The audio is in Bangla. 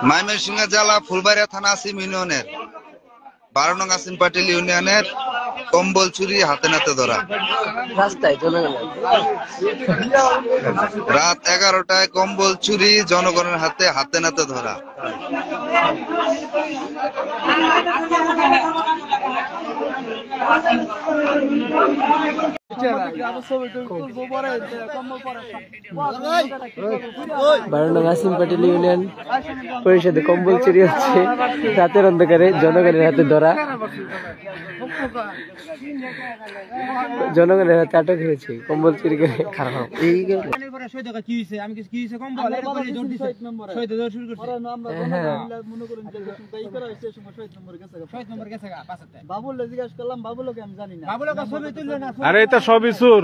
ময়মনসিংহ জেলা ফুলবাড়িয়া থানা আসিম ইউনিয়নের 12 নং আসিম পাটিল ইউনিয়নের কম্বল চুরি হাতে নাতে ধরা। রাত 11টায় কম্বল চুরি জনগণের হাতে হাতে নাতে ধরা। আসিম পাটিল ইউনিয়ন পরিষদে কম্বল চুরি হচ্ছে, রাতের অন্ধকারে জনগণের হাতে ধরা। জনগণের হাতে আটক হয়েছে কম্বল চুরি করে। খারাপ আরে এটা সবই সুর।